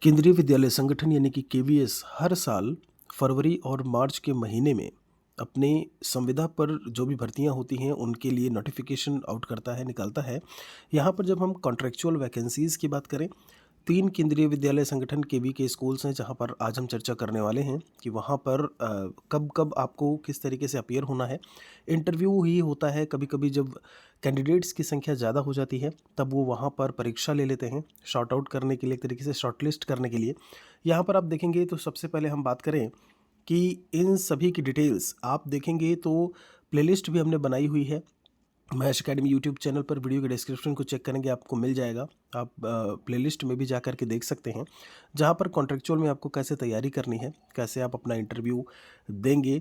केंद्रीय विद्यालय संगठन यानी कि केवीएस हर साल फरवरी और मार्च के महीने में अपने संविदा पर जो भी भर्तियां होती हैं उनके लिए नोटिफिकेशन आउट करता है, निकालता है। यहाँ पर जब हम कॉन्ट्रेक्चुअल वैकेंसीज़ की बात करें, 3 केंद्रीय विद्यालय संगठन केवी के स्कूल्स हैं जहाँ पर आज हम चर्चा करने वाले हैं कि वहाँ पर कब-कब आपको किस तरीके से अपीयर होना है। इंटरव्यू ही होता है, कभी-कभी जब कैंडिडेट्स की संख्या ज़्यादा हो जाती है, तब वो वहाँ पर परीक्षा ले लेते हैं, सॉर्ट आउट करने के लिए, एक तरीके से शॉर्टलिस्ट करने के लिए। यहाँ पर आप देखेंगे तो सबसे पहले हम बात करें कि इन सभी की डिटेल्स आप देखेंगे तो प्लेलिस्ट भी हमने बनाई हुई है। महेश अकेडमी यूट्यूब चैनल पर वीडियो के डिस्क्रिप्शन को चेक करेंगे, आपको मिल जाएगा। आप प्लेलिस्ट में भी जा कर के देख सकते हैं, जहाँ पर कॉन्ट्रेक्चुअल में आपको कैसे तैयारी करनी है, कैसे आप अपना इंटरव्यू देंगे,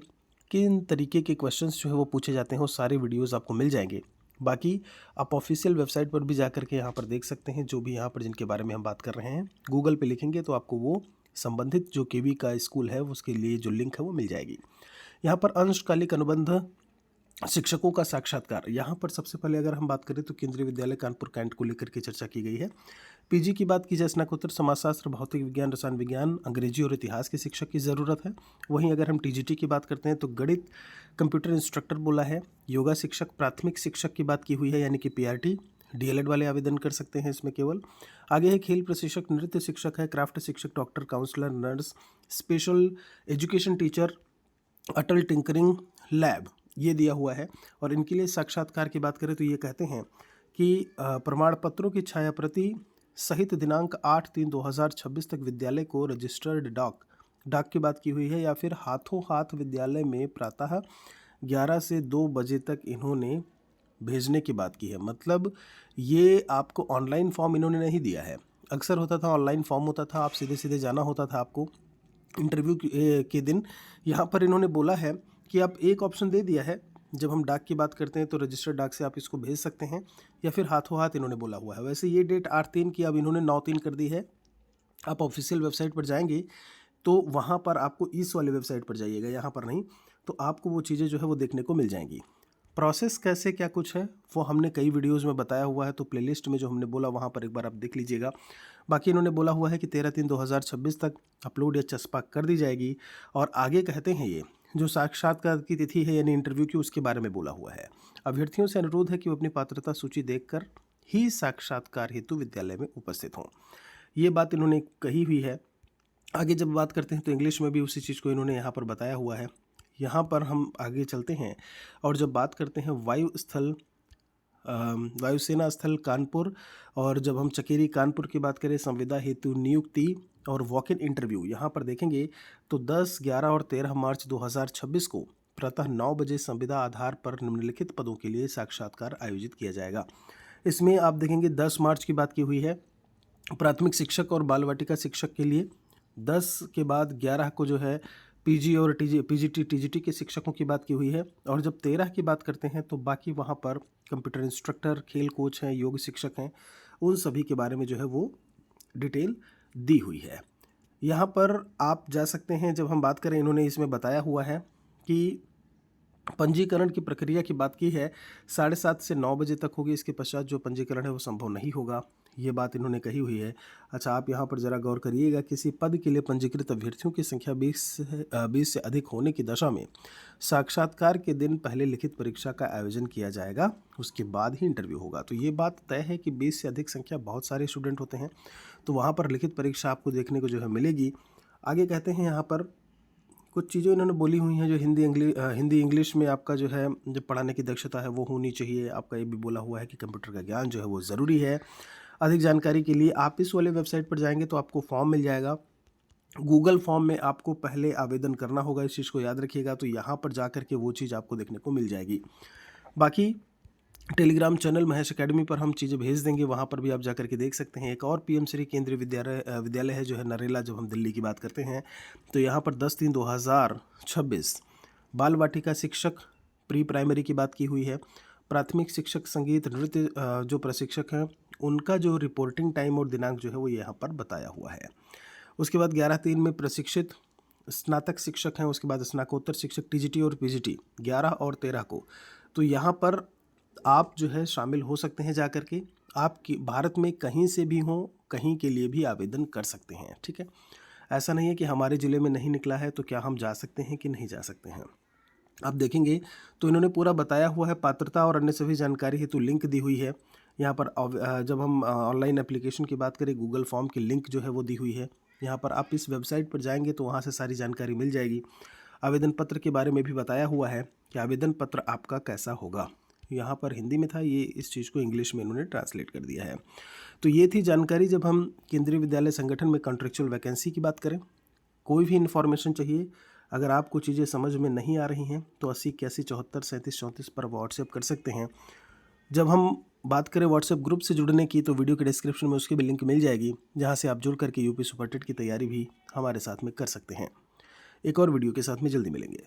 किन तरीके के क्वेश्चंस जो है वो पूछे जाते हैं, वो सारे वीडियोज़ आपको मिल जाएंगे। बाकी आप ऑफिशियल वेबसाइट पर भी जा कर के यहाँ पर देख सकते हैं, जो भी यहाँ पर जिनके बारे में हम बात कर रहे हैं। गूगल पे लिखेंगे तो आपको वो संबंधित जो केवी का स्कूल है उसके लिए जो लिंक है वो मिल जाएगी। यहाँ पर अंशकालिक अनुबंध शिक्षकों का साक्षात्कार, यहाँ पर सबसे पहले अगर हम बात करें तो केंद्रीय विद्यालय कानपुर कैंट को लेकर के चर्चा की गई है। पीजी की बात की जाए, स्नातकोत्तर समाजशास्त्र, भौतिक विज्ञान, रसायन विज्ञान, अंग्रेजी और इतिहास के शिक्षक की ज़रूरत है। वहीं अगर हम टीजीटी की बात करते हैं तो गणित, कंप्यूटर इंस्ट्रक्टर बोला है। योगा शिक्षक, प्राथमिक शिक्षक की बात की हुई है यानी कि पीआरटी। डीएलएड वाले आवेदन कर सकते हैं इसमें केवल। आगे है खेल प्रशिक्षक, नृत्य शिक्षक है, क्राफ्ट शिक्षक, doctor, counsellor, nurse, special education teacher, Atal tinkering lab, ये दिया हुआ है। और इनके लिए साक्षात्कार की बात करें तो ये कहते हैं कि प्रमाण पत्रों की छायाप्रति सहित दिनांक 8/3/2026 तक विद्यालय को रजिस्टर्ड डाक की बात की हुई है, या फिर हाथों हाथ विद्यालय में प्रातः 11 से 2 बजे तक इन्होंने भेजने की बात की है। मतलब ये आपको ऑनलाइन फॉर्म इन्होंने नहीं दिया है। अक्सर होता था ऑनलाइन फॉर्म होता था, आप सीधे सीधे जाना होता था आपको इंटरव्यू के दिन। यहाँ पर इन्होंने बोला है कि आप एक ऑप्शन दे दिया है, जब हम डाक की बात करते हैं तो रजिस्टर्ड डाक से आप इसको भेज सकते हैं, या फिर हाथों हाथ इन्होंने बोला हुआ है। वैसे ये डेट 8/3 की अब इन्होंने 9/3 कर दी है। आप ऑफिशियल वेबसाइट पर जाएंगे तो वहाँ पर आपको इस वाले वेबसाइट पर जाइएगा, यहाँ पर नहीं, तो आपको वो चीज़ें जो है वो देखने को मिल जाएंगी। प्रोसेस कैसे क्या कुछ है वो हमने कई वीडियोज़ में बताया हुआ है, तो प्लेलिस्ट में जो हमने बोला वहाँ पर एक बार आप देख लीजिएगा। बाकी इन्होंने बोला हुआ है कि 13/3/2026 तक अपलोड या चस्पा कर दी जाएगी। और आगे कहते हैं ये जो साक्षात्कार की तिथि है यानी इंटरव्यू की, उसके बारे में बोला हुआ है। अभ्यर्थियों से अनुरोध है कि वो अपनी पात्रता सूची देखकर ही साक्षात्कार हेतु विद्यालय में उपस्थित हों। ये बात इन्होंने कही हुई है। आगे जब बात करते हैं तो इंग्लिश में भी उसी चीज़ को इन्होंने यहाँ पर बताया हुआ है। यहाँ पर हम आगे चलते हैं और जब बात करते हैं वायुसेना स्थल कानपुर, और जब हम चकेरी कानपुर की बात करें संविदा हेतु नियुक्ति और वॉक इन इंटरव्यू, यहाँ पर देखेंगे तो 10, 11 और 13 मार्च 2026 को प्रातः 9 बजे संविदा आधार पर निम्नलिखित पदों के लिए साक्षात्कार आयोजित किया जाएगा। इसमें आप देखेंगे 10 मार्च की बात की हुई है प्राथमिक शिक्षक और बाल वाटिका शिक्षक के लिए। 10 के बाद 11 को जो है पीजी और टीजीटी के शिक्षकों की बात की हुई है। और जब 13 की बात करते हैं तो बाकी वहाँ पर कंप्यूटर इंस्ट्रक्टर, खेल कोच हैं, योग शिक्षक हैं, उन सभी के बारे में जो है वो डिटेल दी हुई है। यहाँ पर आप जा सकते हैं। जब हम बात करें, इन्होंने इसमें बताया हुआ है कि पंजीकरण की प्रक्रिया की बात की है 7:30 से 9 बजे तक होगी। इसके पश्चात जो पंजीकरण है वो संभव नहीं होगा, ये बात इन्होंने कही हुई है। अच्छा, आप यहाँ पर ज़रा गौर करिएगा, किसी पद के लिए पंजीकृत अभ्यर्थियों की संख्या 20 से अधिक होने की दशा में साक्षात्कार के दिन पहले लिखित परीक्षा का आयोजन किया जाएगा, उसके बाद ही इंटरव्यू होगा। तो ये बात तय है कि 20 से अधिक संख्या, बहुत सारे स्टूडेंट होते हैं, तो वहाँ पर लिखित परीक्षा आपको देखने को जो है मिलेगी। आगे कहते हैं यहाँ पर कुछ चीज़ें इन्होंने बोली हुई हैं, जो हिंदी इंग्लिश में आपका जो है जो पढ़ाने की दक्षता है वो होनी चाहिए। आपका ये भी बोला हुआ है कि कंप्यूटर का ज्ञान जो है वो ज़रूरी है। अधिक जानकारी के लिए आप इस वाले वेबसाइट पर जाएंगे तो आपको फॉर्म मिल जाएगा। गूगल फॉर्म में आपको पहले आवेदन करना होगा, इस चीज़ को याद रखिएगा। तो यहाँ पर जा कर के वो चीज़ आपको देखने को मिल जाएगी। बाकी टेलीग्राम चैनल महेश अकेडमी पर हम चीज़ें भेज देंगे, वहाँ पर भी आप जाकर के देख सकते हैं। एक और पीएम श्री केंद्रीय विद्यालय है जो है नरेला। जब हम दिल्ली की बात करते हैं तो यहाँ पर 10/3/2026 बाल वाटिका शिक्षक, प्री प्राइमरी की बात की हुई है। प्राथमिक शिक्षक, संगीत, नृत्य जो प्रशिक्षक हैं, उनका जो रिपोर्टिंग टाइम और दिनांक जो है वो यहाँ पर बताया हुआ है। उसके बाद 11/3 में प्रशिक्षित स्नातक शिक्षक हैं। उसके बाद स्नातकोत्तर शिक्षक टीजीटी और पीजीटी 11 और 13 को। तो यहाँ पर आप जो है शामिल हो सकते हैं जा कर के। आप भारत में कहीं से भी हों, कहीं के लिए भी आवेदन कर सकते हैं, ठीक है। ऐसा नहीं है कि हमारे ज़िले में नहीं निकला है तो क्या हम जा सकते हैं कि नहीं जा सकते हैं। आप देखेंगे तो इन्होंने पूरा बताया हुआ है, पात्रता और अन्य सभी जानकारी हेतु लिंक दी हुई है। यहाँ पर जब हम ऑनलाइन एप्लीकेशन की बात करें, गूगल फॉर्म की लिंक जो है वो दी हुई है। यहाँ पर आप इस वेबसाइट पर जाएंगे तो वहाँ से सारी जानकारी मिल जाएगी। आवेदन पत्र के बारे में भी बताया हुआ है कि आवेदन पत्र आपका कैसा होगा। यहाँ पर हिंदी में था, ये इस चीज़ को इंग्लिश में इन्होंने ट्रांसलेट कर दिया है। तो ये थी जानकारी जब हम केंद्रीय विद्यालय संगठन में कॉन्ट्रेक्चुअल वैकेंसी की बात करें। कोई भी इन्फॉर्मेशन चाहिए, अगर आपको चीज़ें समझ में नहीं आ रही हैं तो 80 81 74 37 34 पर व्हाट्सएप कर सकते हैं। जब हम बात करें व्हाट्सएप ग्रुप से जुड़ने की तो वीडियो के डिस्क्रिप्शन में उसकी भी लिंक मिल जाएगी, जहां से आप जुड़ करके यूपी सुपर टेट की तैयारी भी हमारे साथ में कर सकते हैं। एक और वीडियो के साथ में जल्दी मिलेंगे।